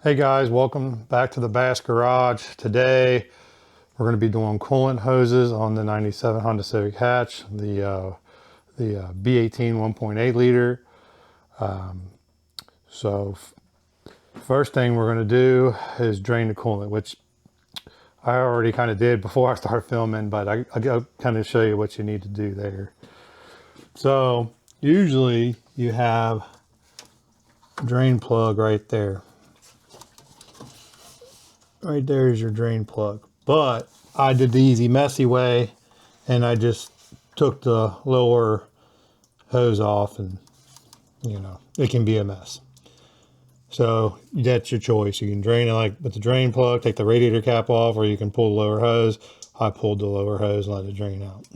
Hey guys, welcome back to the Bass Garage. Today we're going to be doing coolant hoses on the 97 Honda Civic Hatch, the B18 1.8 liter. So first thing we're going to do is drain the coolant, which I already kind of did before I started filming, but I'll kind of show you what you need to do there. So usually you have a drain plug right there. Right there is your drain plug. But I did the easy messy way and I just took the lower hose off, and it can be a mess. So that's your choice. You can drain it like with the drain plug, take the radiator cap off, or you can pull the lower hose. I pulled the lower hose and let it drain out.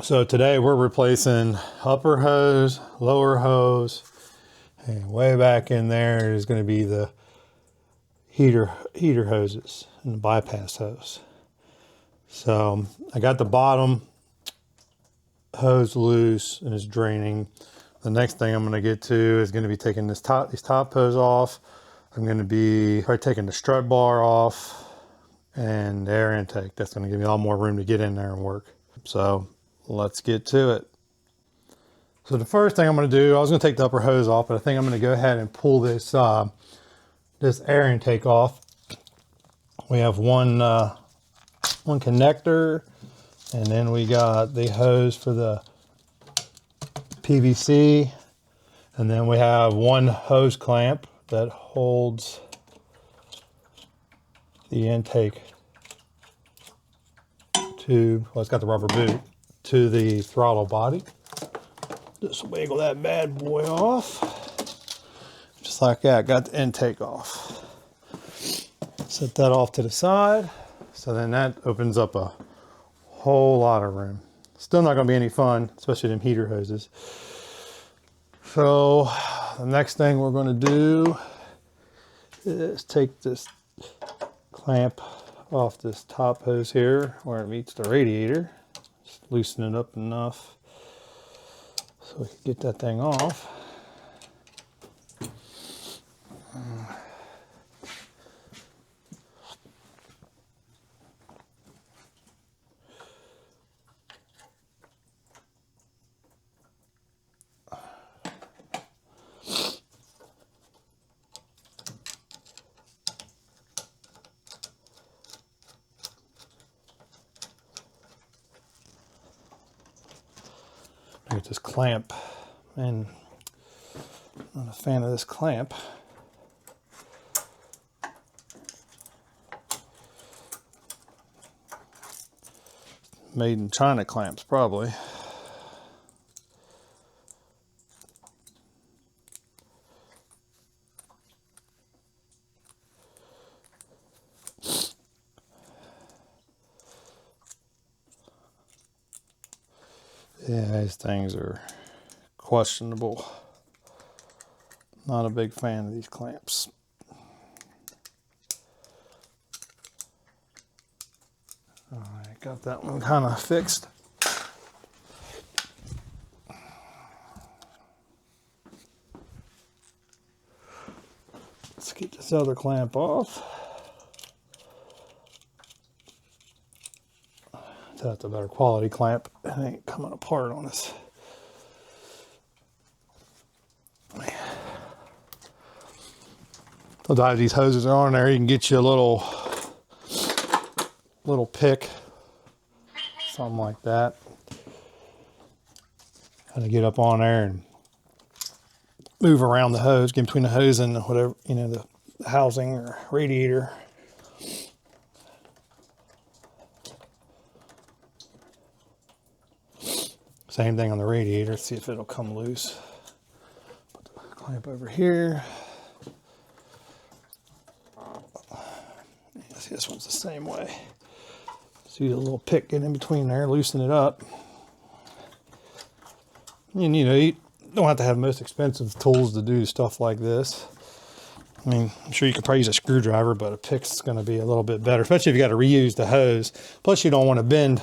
So today we're replacing upper hose, lower hose, and way back in there is going to be the heater hoses and the bypass hose. So I got the bottom hose loose and it's draining. The next thing I'm going to get to is going to be taking these top hose off. I'm going to be taking the strut bar off and the air intake. That's going to give me a lot more room to get in there and work. So let's get to it. So the first thing I'm going to do, I was going to take the upper hose off, but I think I'm going to go ahead and pull this air intake off. We have one connector, and then we got the hose for the PVC, and then we have one hose clamp that holds the intake tube. Well, it's got the rubber boot to the throttle body. Just wiggle that bad boy off. Just like that, got the intake off. Set that off to the side. So then that opens up a whole lot of room. Still not gonna be any fun, especially them heater hoses. So the next thing we're gonna do is take this clamp off this top hose here where it meets the radiator. Just loosen it up enough so we can get that thing off. Get this clamp, and I'm not a fan of this clamp. Made in China clamps, probably. Yeah, these things are questionable. Not a big fan of these clamps. All right, got that one kind of fixed. Let's get this other clamp off. That's a better quality clamp. It ain't coming apart on us. Sometimes these hoses are on there, you can get you a little pick, something like that. Kind of get up on there and move around the hose, get between the hose and whatever, the housing or radiator. Same thing on the radiator. See if it'll come loose. Put the clamp over here. Yeah, see, this one's the same way. See the little pick get in between there, loosen it up. And you don't have to have the most expensive tools to do stuff like this. I mean, I'm sure you could probably use a screwdriver, but a pick's going to be a little bit better, especially if you got to reuse the hose. Plus, you don't want to bend.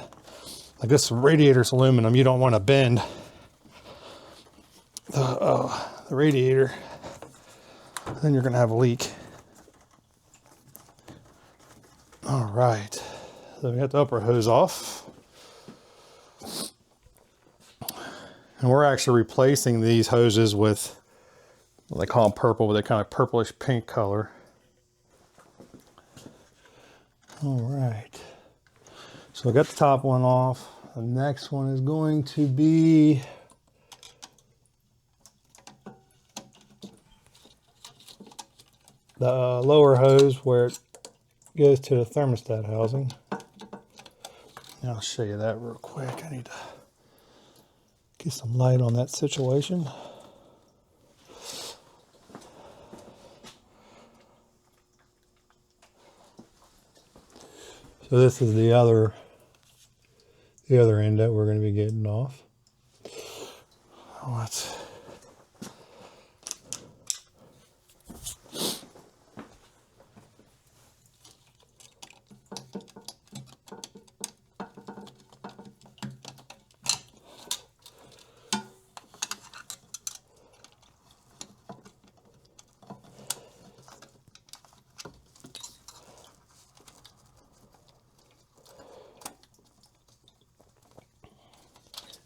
Like this radiator's aluminum, you don't want to bend the radiator. then you're going to have a leak. All right, so we got the upper hose off. And we're actually replacing these hoses with, well, they call them purple, but they're kind of purplish pink color. All right, so I got the top one off. The next one is going to be the lower hose where it goes to the thermostat housing. I'll show you that real quick. I need to get some light on that situation. So this is the other end that we're going to be getting off. Oh, let's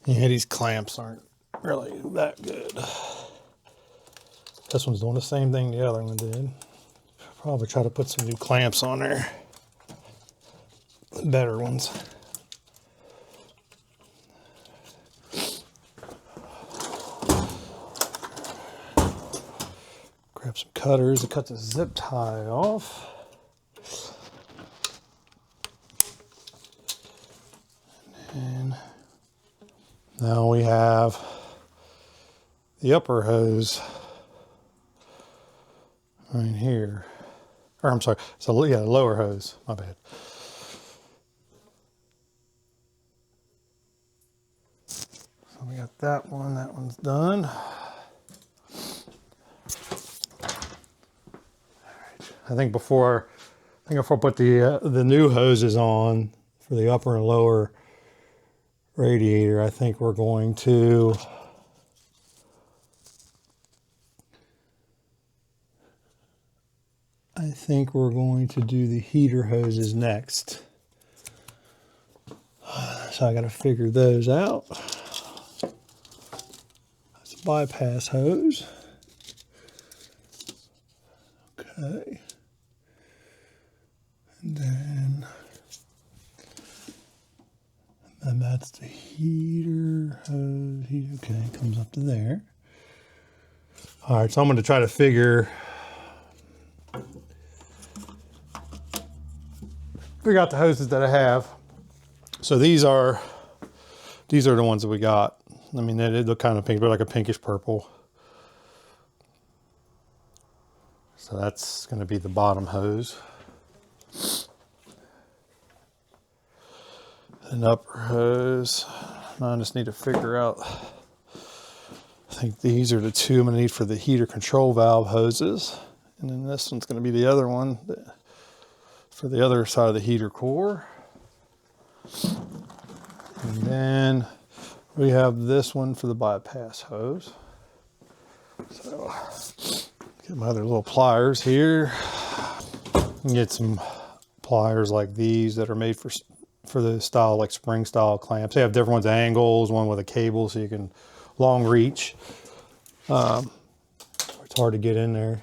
yeah, these clamps aren't really that good. This one's doing the same thing the other one did. Probably try to put some new clamps on there. Better ones. Grab some cutters to cut the zip tie off. And now we have the upper hose right here. Or I'm sorry, so yeah, the lower hose, my bad. So we got that one's done. I think before I put the new hoses on for the upper and lower radiator, I think we're going to do the heater hoses next. So I got to figure those out. That's a bypass hose. Okay. And that's the heater hose. Okay, comes up to there. All right, so I'm going to try to figure out the hoses that I have. So these are the ones that we got. I mean, they look kind of pink, they're like a pinkish purple. So that's going to be the bottom hose. An upper hose. Now I just need to figure out, I think these are the two I'm going to need for the heater control valve hoses. And then this one's going to be the other one for the other side of the heater core. And then we have this one for the bypass hose. So get my other little pliers here. And get some pliers like these that are made for the style, like spring style clamps. They have different ones, angles, one with a cable so you can long reach. It's hard to get in there.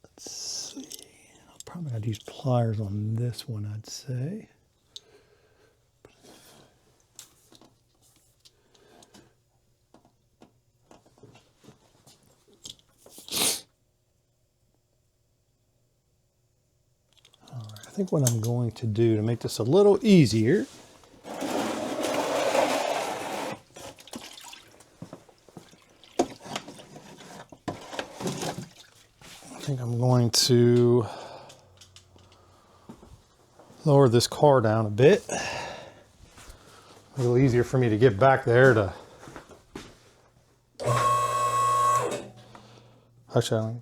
Let's see, I'll probably have to use pliers on this one, I'd say. I think what I'm going to do to make this a little easier, I think I'm going to lower this car down a bit. A little easier for me to get back there to, actually,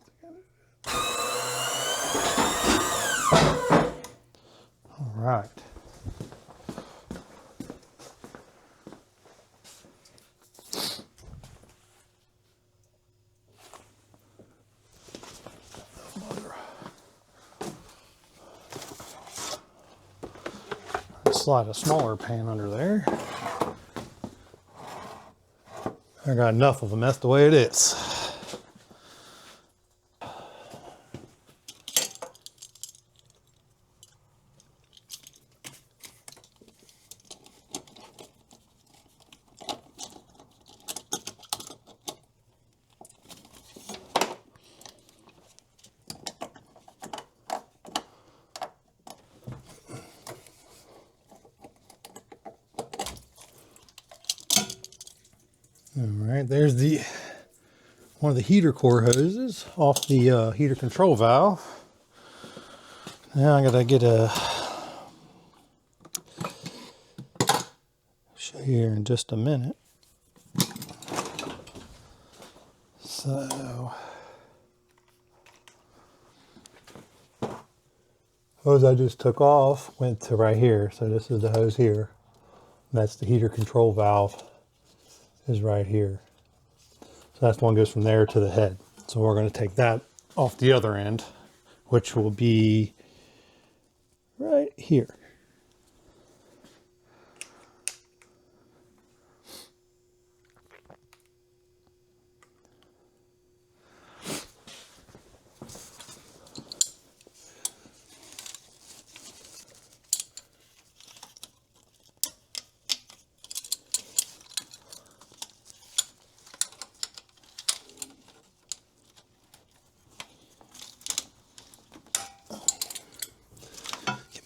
all right. slide a smaller pan under there. I got enough of them, that's the way it is. All right, there's one of the heater core hoses off the heater control valve. Now I gotta get show you here in just a minute. So hose I just took off went to right here. So this is the hose here. That's the heater control valve is right here. So that's the one goes from there to the head. So we're going to take that off the other end, which will be right here.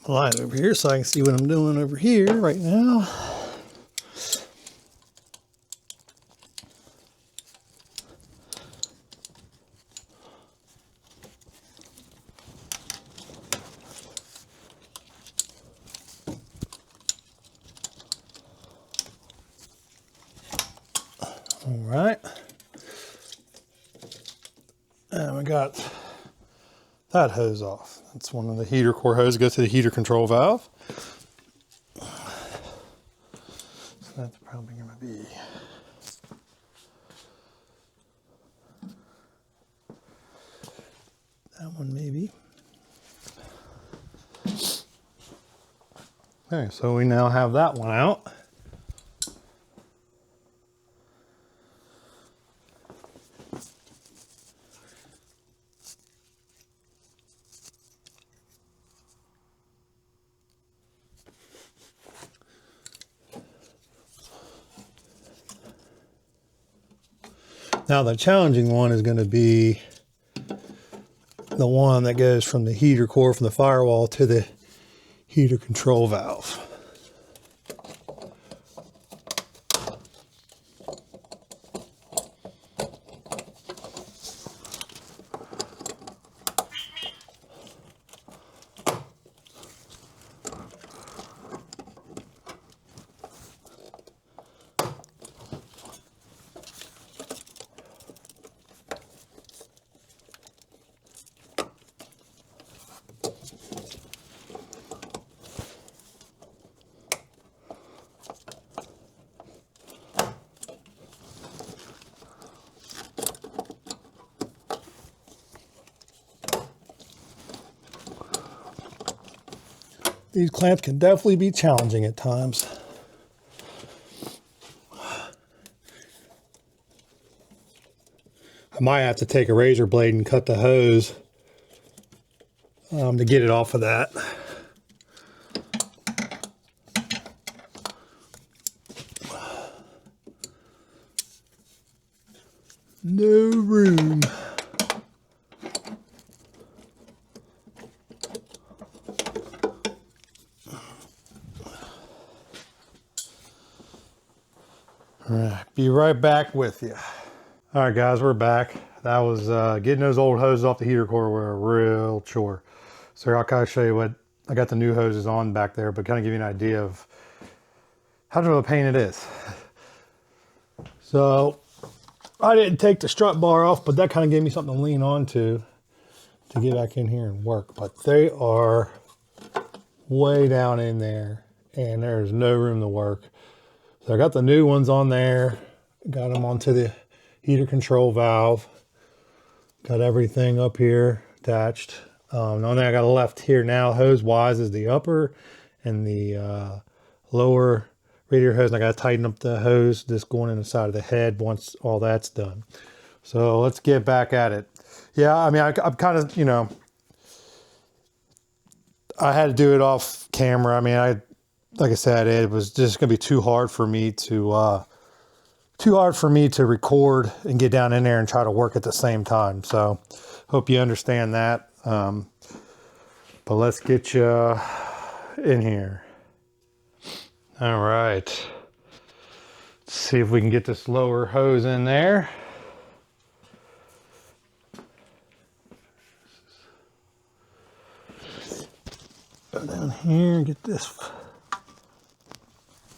Light over here so I can see what I'm doing over here right now. All right. And we got that hose off. That's one of the heater core hoses, goes to the heater control valve. So that's probably going to be that one maybe. Okay, so we now have that one out. Now the challenging one is going to be the one that goes from the heater core, from the firewall to the heater control valve. These clamps can definitely be challenging at times. I might have to take a razor blade and cut the hose to get it off of that. No room. All right, be right back with you. All right, guys, we're back. That was getting those old hoses off the heater core were a real chore. So I'll kind of show you what I got the new hoses on back there, but kind of give you an idea of how much of a pain it is. So I didn't take the strut bar off, but that kind of gave me something to lean on to get back in here and work. But they are way down in there and there's no room to work. So I got the new ones on there, got them onto the heater control valve, got everything up here attached. The only thing I got left here now hose wise is the upper and the lower radiator hose, and I got to tighten up the hose just going in the side of the head once all that's done. So let's get back at it. Yeah, I mean, I'm kind of, you know, I had to do it off camera. I mean, like I said, it was just going to be too hard for me to record and get down in there and try to work at the same time. So hope you understand that. But let's get you in here. All right. Let's see if we can get this lower hose in there. Go down here and get this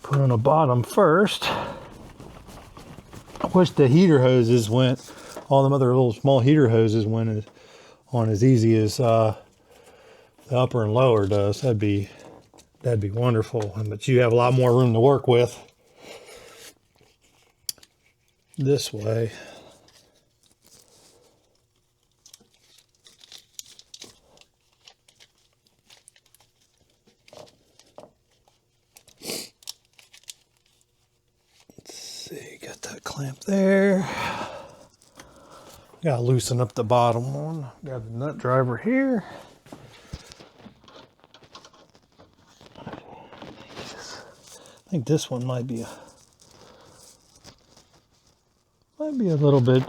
put on the bottom first. I wish the heater hoses went, all them other little small heater hoses went on as easy as the upper and lower does. That'd be wonderful. But you have a lot more room to work with this way. Let's see, got that clamp there. Gotta loosen up the bottom one. Got the nut driver here. I think this one might be a little bit.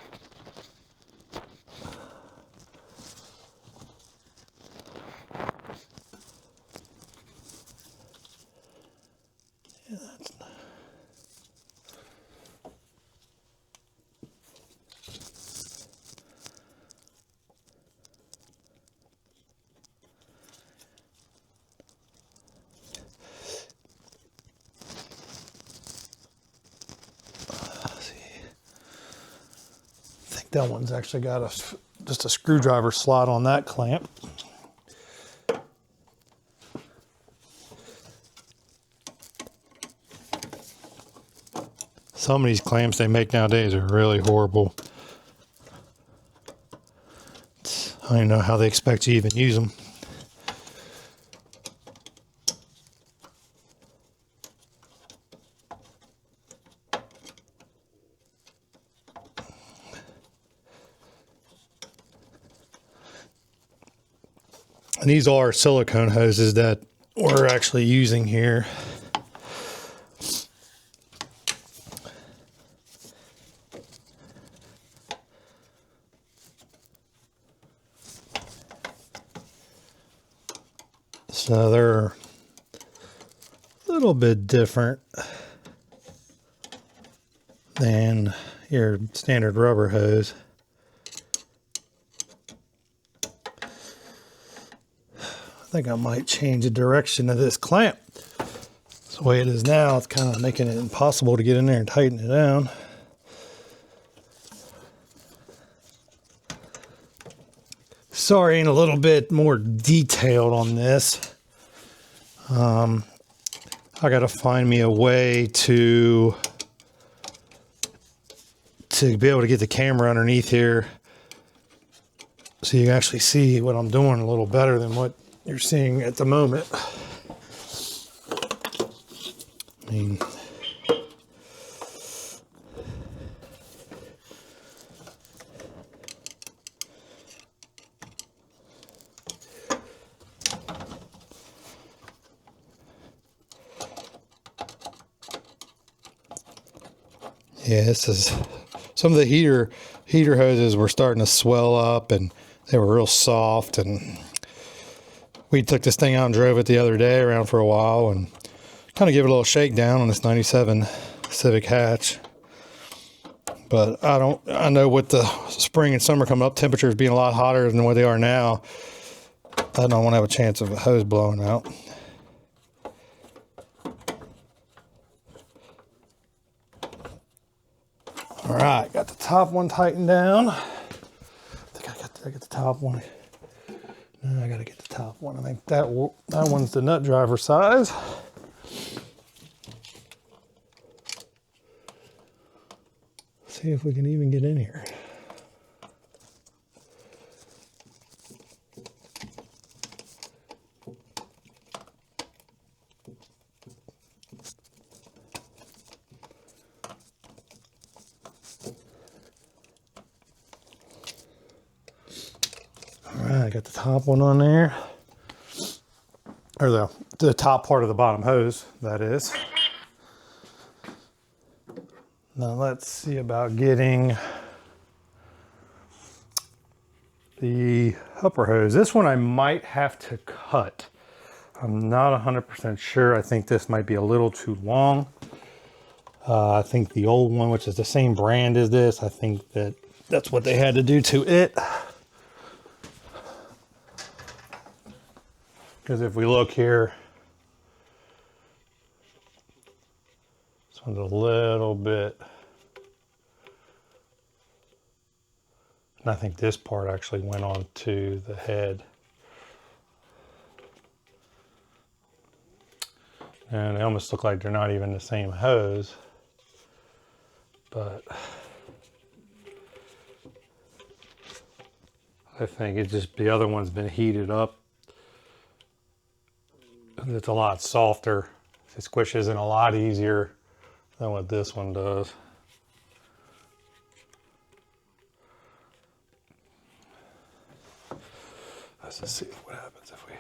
Yeah, that's not. That one's actually got just a screwdriver slot on that clamp. Some of these clamps they make nowadays are really horrible. I don't even know how they expect you to even use them. And these are silicone hoses that we're actually using here. So they're a little bit different than your standard rubber hose. I think I might change the direction of this clamp. It's the way it is now, it's kind of making it impossible to get in there and tighten it down. Sorry, ain't a little bit more detailed on this. I gotta find me a way to be able to get the camera underneath here so you can actually see what I'm doing a little better than what you're seeing at the moment. I mean, yeah, this is some of the heater hoses were starting to swell up and they were real soft, and we took this thing out and drove it the other day around for a while and kind of give it a little shakedown on this 97 Civic Hatch. But I know with the spring and summer coming up, temperatures being a lot hotter than what they are now, I don't want to have a chance of a hose blowing out. All right, got the top one tightened down. I think I got the top one. No, I got to get the top one. I think that one's the nut driver size. See if we can even get in here. All right, got the top one on there. Or the top part of the bottom hose, that is. Now let's see about getting the upper hose. This one I might have to cut. I'm not 100% sure. I think this might be a little too long. I think the old one, which is the same brand as this, I think that's what they had to do to it. Because if we look here, this one's a little bit, and I think this part actually went on to the head. And they almost look like they're not even the same hose, but I think it's just the other one's been heated up. It's a lot softer. It squishes in a lot easier than what this one does. Let's just see what happens if we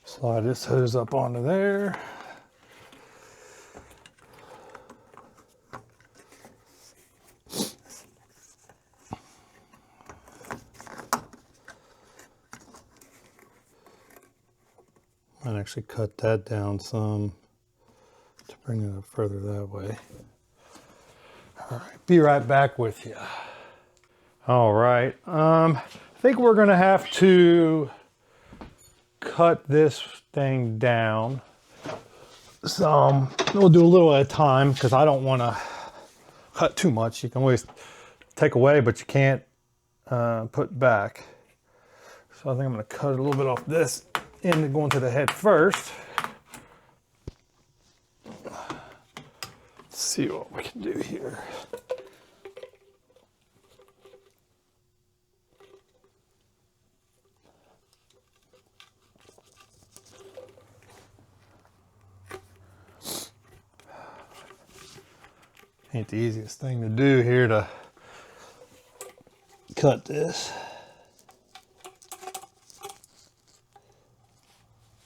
slide this hose up onto there. I'd actually cut that down some to bring it up further that way. All right, be right back with you. All right, I think we're gonna have to cut this thing down some. We'll do a little at a time because I don't want to cut too much. You can always take away, but you can't put back. So I think I'm going to cut a little bit off this end going to the head first. Let's see what we can do here. Ain't the easiest thing to do here to cut this.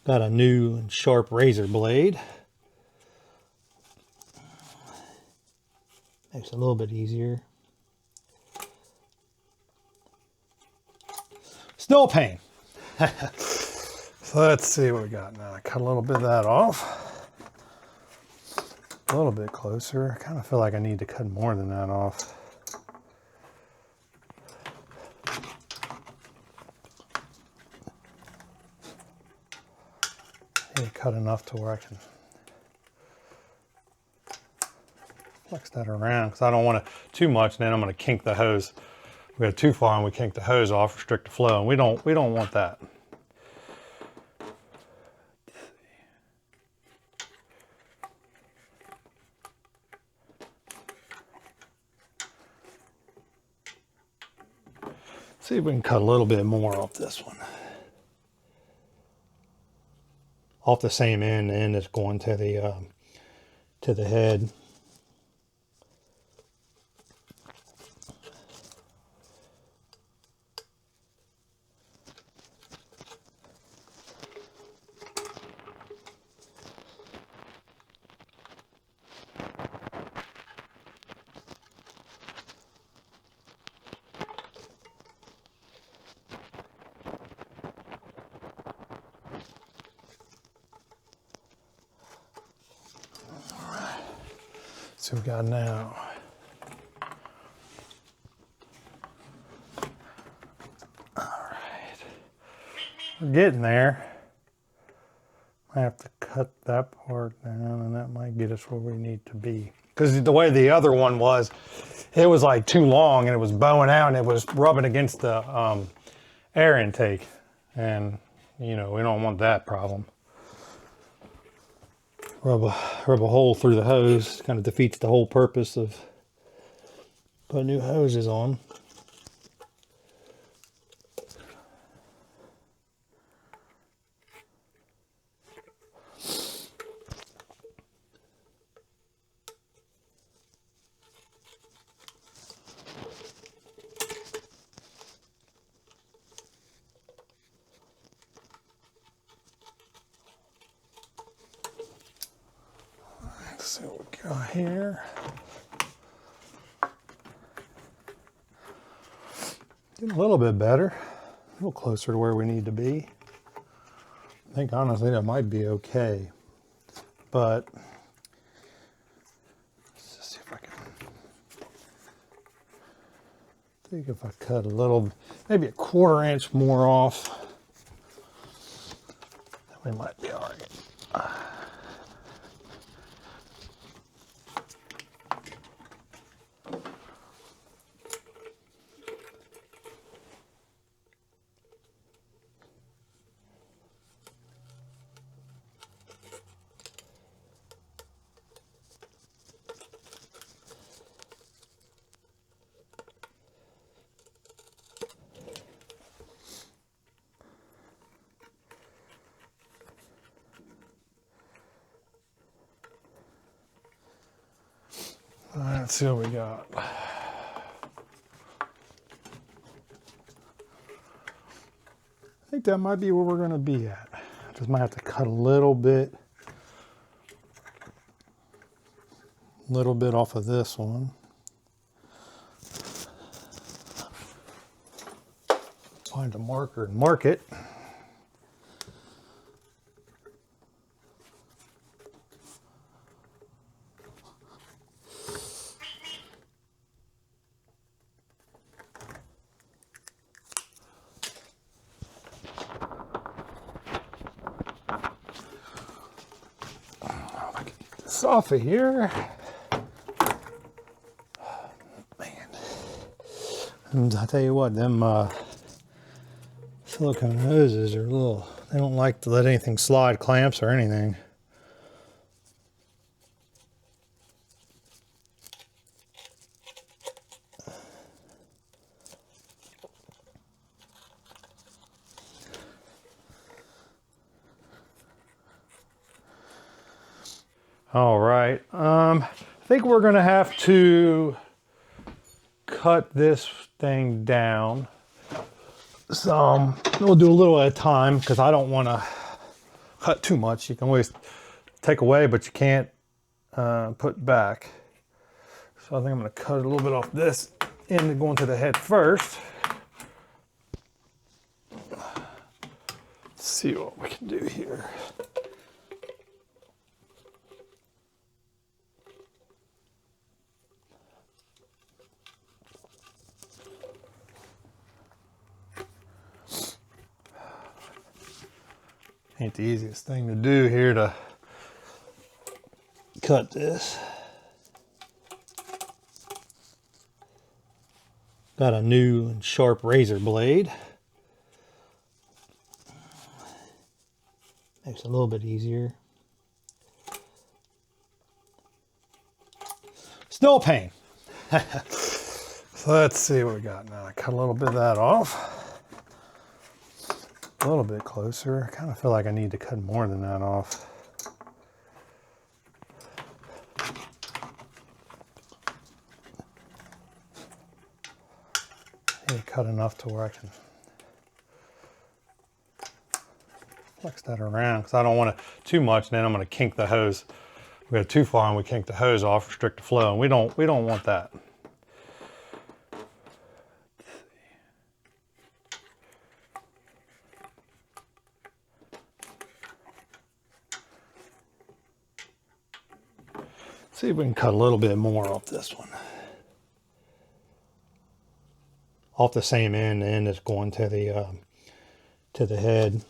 Got a new and sharp razor blade. Makes it a little bit easier. Still a pain. So let's see what we got now. I cut a little bit of that off. A little bit closer. I kind of feel like I need to cut more than that off. Cut enough to where I can flex that around because I don't want it too much, and then I'm going to kink the hose. If we go too far and we kink the hose off, restrict the flow, and we don't want that. See if we can cut a little bit more off this one. Off the same end, the end that's going to the head. So we got now. All right, we're getting there. I have to cut that part down, and that might get us where we need to be. Because the way the other one was, it was like too long, and it was bowing out, and it was rubbing against the air intake, and you know we don't want that problem. Rub a hole through the hose kind of defeats the whole purpose of putting new hoses on. Let's see what we got here. Getting a little bit better, a little closer to where we need to be. I think honestly that might be okay, but let's just see if I can. I think if I cut a little, maybe a 1/4 inch more off, we might be all right. Let's see what we got. I think that might be where we're going to be at. Just might have to cut a little bit off of this one. Find a marker and mark it. Off of here, man. And I tell you what, them silicone hoses are a little. They don't like to let anything slide, clamps or anything. All right, I think we're gonna have to cut this thing down some. We'll do a little at a time because I don't want to cut too much. You can always take away, but you can't put back. So I think I'm gonna cut a little bit off this end going to the head first. Let's see what we can do here. Ain't the easiest thing to do here to cut this. Got a new and sharp razor blade. Makes it a little bit easier. Still a pain. So let's see what we got now. I cut a little bit of that off. A little bit closer. I kind of feel like I need to cut more than that off. I need to cut enough to where I can flex that around because I don't want it too much. And then I'm going to kink the hose. We go too far and we kink the hose off, restrict the flow, and we don't want that. See if we can cut a little bit more off this one. Off the same end, the end that's going to the head.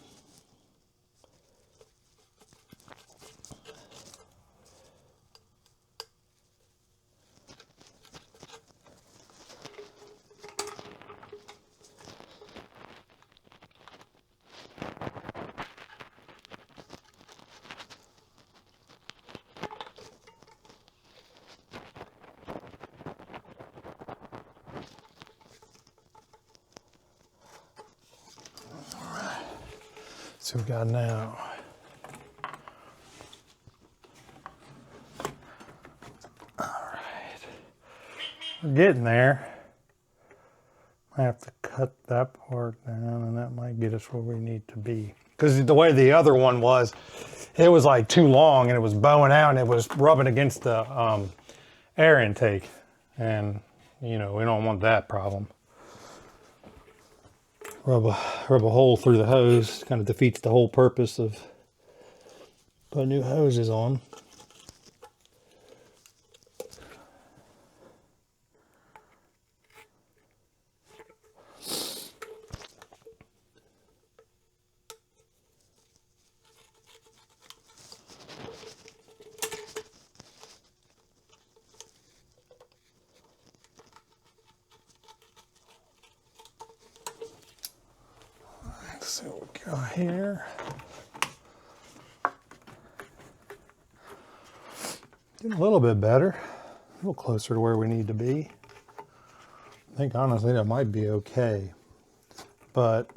See what we got now. All right, we're getting there. I have to cut that part down, and that might get us where we need to be. Because the way the other one was, it was like too long and it was bowing out and it was rubbing against the air intake. And you know, we don't want that problem. Rub a hole through the hose kind of defeats the whole purpose of putting new hoses on. Let's see what we got here. Getting a little bit better, a little closer to where we need to be. I think honestly that might be okay, but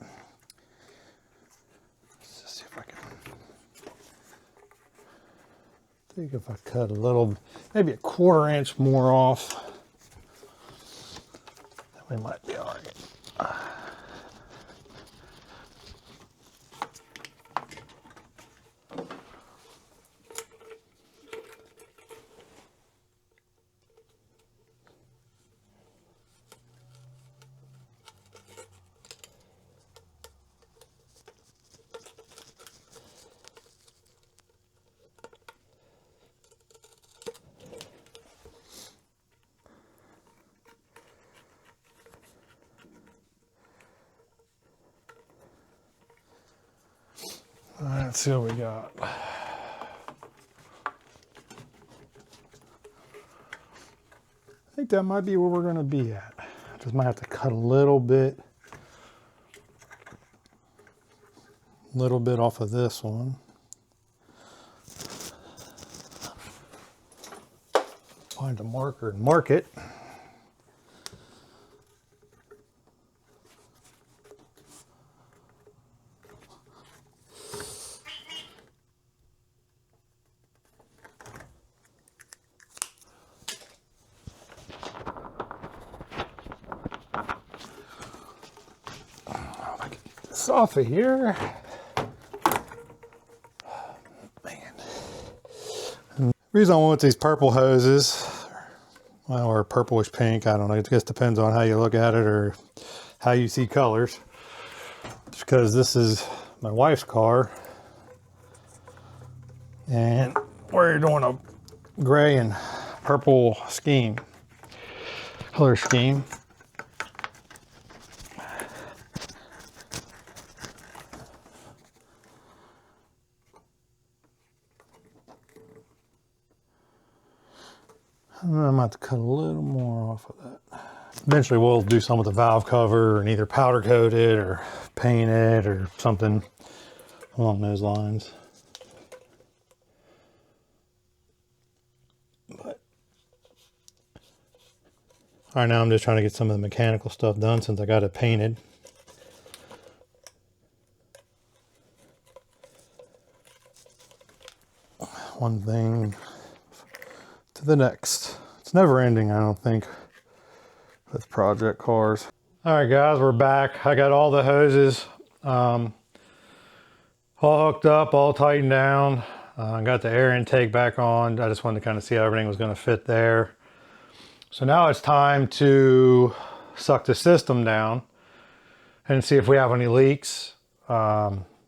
let's just see if I can think if I cut a little, maybe a 1/4 inch more off, we might be all right. Let's see what we got. I think that might be where we're going to be at. Just might have to cut a little bit off of this one. Find a marker and mark it. Off of here. Man. And the reason I want these purple hoses, well, or purplish pink, I don't know, it just depends on how you look at it or how you see colors. It's because this is my wife's car and we're doing a gray and purple scheme, color scheme. And I'm about to cut a little more off of that. Eventually we'll do some with the valve cover and either powder coat it or paint it or something along those lines. But right now I'm just trying to get some of the mechanical stuff done since I got it painted. One thing to the next. It's never ending, I don't think, with project cars. All right, guys, we're back. I got all the hoses all hooked up, all tightened down. I got the air intake back on. I just wanted to kind of see how everything was going to fit there. So now it's time to suck the system down and see if we have any leaks.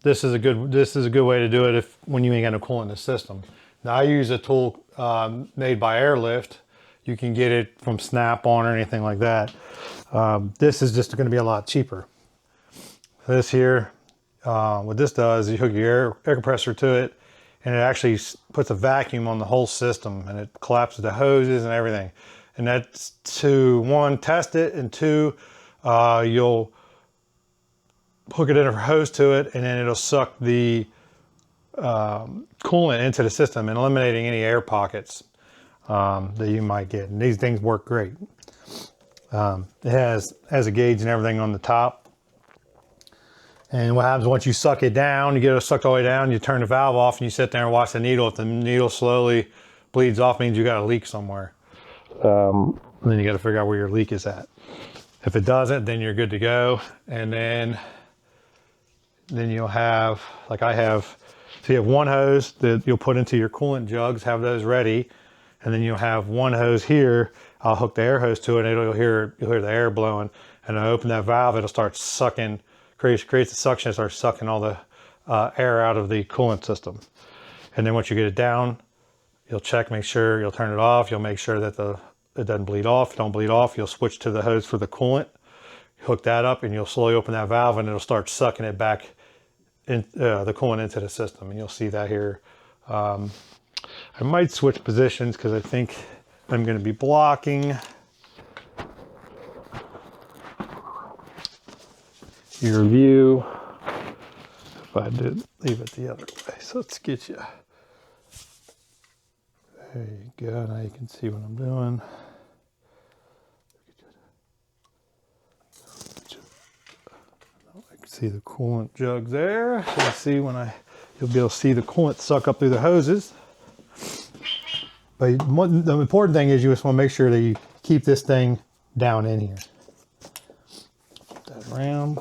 This is a good way to do it when you ain't got no coolant in the system. Now I use a tool made by Airlift. You can get it from Snap-on or anything like that. This is just going to be a lot cheaper. This here, what this does is you hook your air compressor to it and it actually puts a vacuum on the whole system and it collapses the hoses and everything. And that's to, one, test it, and two, you'll hook it in a hose to it and then it'll suck the coolant into the system and eliminating any air pockets that you might get. And these things work great. It has a gauge and everything on the top. And what happens once you suck it down, you get it sucked all the way down, you turn the valve off and you sit there and watch the needle. If the needle slowly bleeds off, means you got a leak somewhere. And then you got to figure out where your leak is at. If it doesn't, then you're good to go. And then you'll have, like I have, So you have one hose that you'll put into your coolant jugs, have those ready, and then you'll have one hose here. I'll hook the air hose to it, and you'll hear the air blowing. And I open that valve, it'll start sucking, creates the suction, it starts sucking all the air out of the coolant system. And then once you get it down, you'll check, make sure, you'll turn it off. You'll make sure that it doesn't bleed off. If it don't bleed off, you'll switch to the hose for the coolant, hook that up, and you'll slowly open that valve, and it'll start sucking it back in the coolant into the system. And you'll see that here. I might switch positions because I think I'm going to be blocking your view if I did leave it the other way. So let's get you. There you go. Now you can see what I'm doing. I can see the coolant jug there. So you see you'll be able to see the coolant suck up through the hoses. But the important thing is you just want to make sure that you keep this thing down in here. Put that around.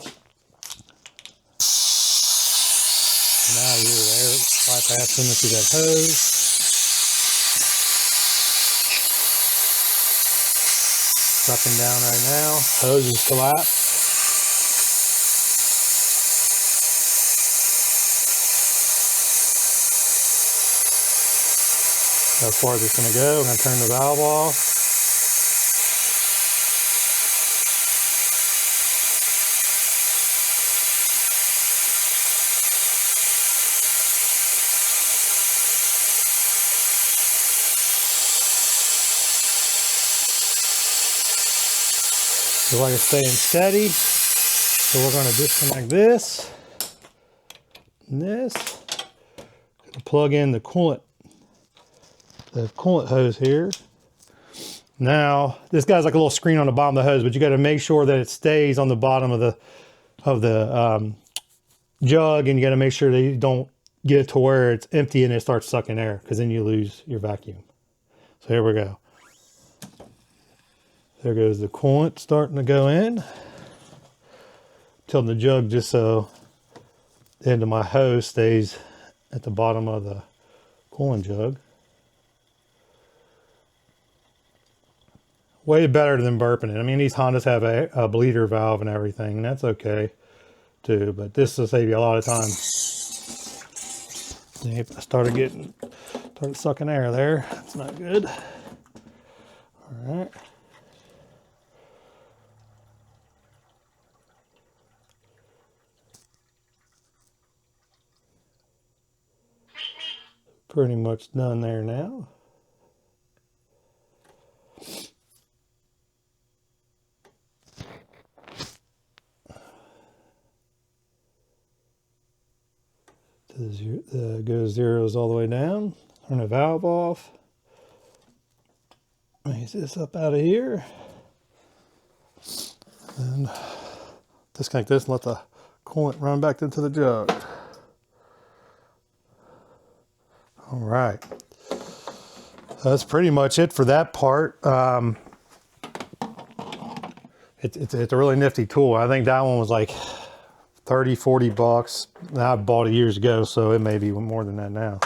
Now you're there, bypassing it through that hose. Sucking down right now. Hose is collapsed. How far is it going to go? I'm going to turn the valve off. So like it's staying steady. So we're going to disconnect this and this. Plug in the coolant hose here. Now this guy's like a little screen on the bottom of the hose, but you got to make sure that it stays on the bottom of the jug, and you got to make sure that you don't get it to where it's empty and it starts sucking air, because then you lose your vacuum. So here we go. There goes the coolant starting to go in. Tilting the jug just so the end of my hose stays at the bottom of the coolant jug. Way better than burping it. I mean, these Hondas have a bleeder valve and everything, and that's okay too, but this will save you a lot of time. See, I started sucking air there. That's not good. All right. Pretty much done there now. Goes zeros all the way down. Turn the valve off. Raise this up out of here. And disconnect this and let the coolant run back into the jug. All right. That's pretty much it for that part. It's a really nifty tool. I think that one was like 30, 40 bucks. I bought it years ago, so it may be more than that now.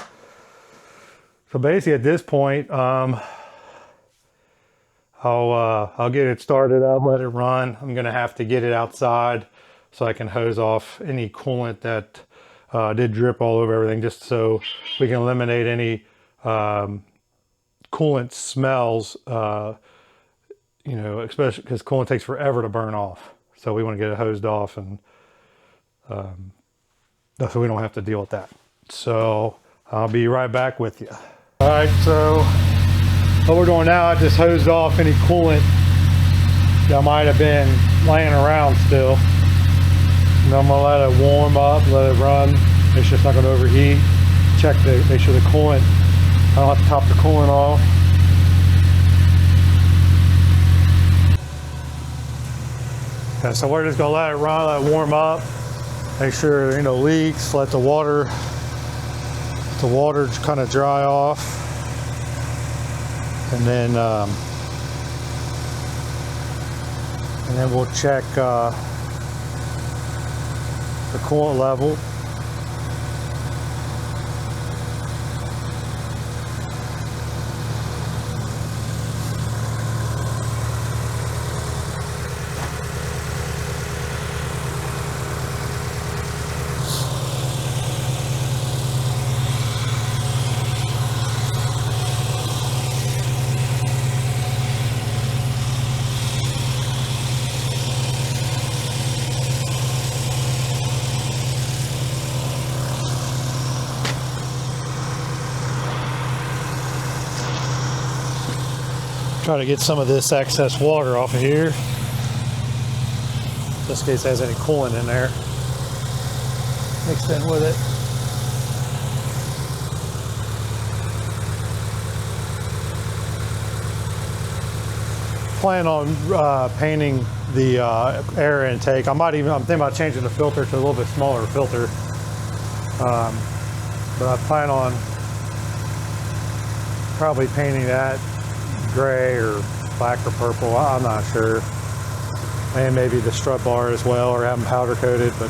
So basically at this point, I'll get it started up, let it run. I'm gonna have to get it outside so I can hose off any coolant that did drip all over everything, just so we can eliminate any coolant smells, you know, especially because coolant takes forever to burn off. So we want to get it hosed off, and so we don't have to deal with that. So I'll be right back with you. All right, so what we're doing now, I just hosed off any coolant that might have been laying around still. And I'm gonna let it warm up, let it run, make sure it's not gonna overheat. Make sure the coolant, I don't have to top the coolant off. Okay, so we're just gonna let it run, let it warm up. Make sure there ain't no leaks, let the water kind of dry off. And then we'll check the coolant level. Try to get some of this excess water off of here, just in case it has any coolant in there mixed in with it. Plan on painting the air intake. I'm thinking about changing the filter to a little bit smaller filter, but I plan on probably painting that gray or black or purple. I'm not sure, and maybe the strut bar as well, or have them powder coated. But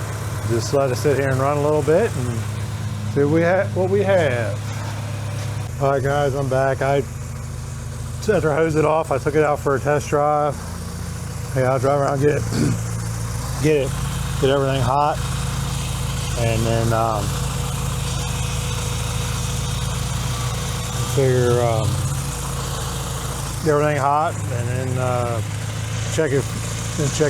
just let it sit here and run a little bit and see what we have. All right, guys, I'm back. After I hosed it off, I took it out for a test drive. Hey, I'll drive around, get everything hot, and then figure get everything hot, and then check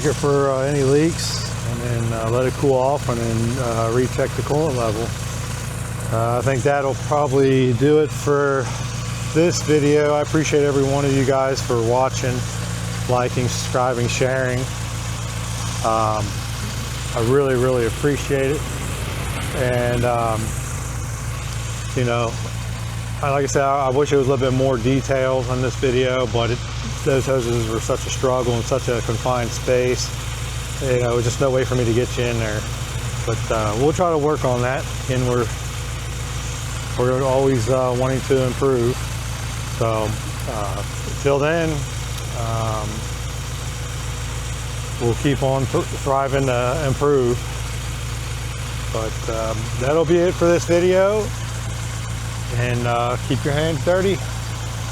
it for any leaks, and then let it cool off, and then recheck the coolant level. I think that'll probably do it for this video. I appreciate every one of you guys for watching, liking, subscribing, sharing. I really appreciate it. And you know, like I said, I wish it was a little bit more details on this video, but those hoses were such a struggle in such a confined space. You know, just no way for me to get you in there. But we'll try to work on that, and we're always wanting to improve. So till then, we'll keep on thriving to improve. But that'll be it for this video. And keep your hands dirty.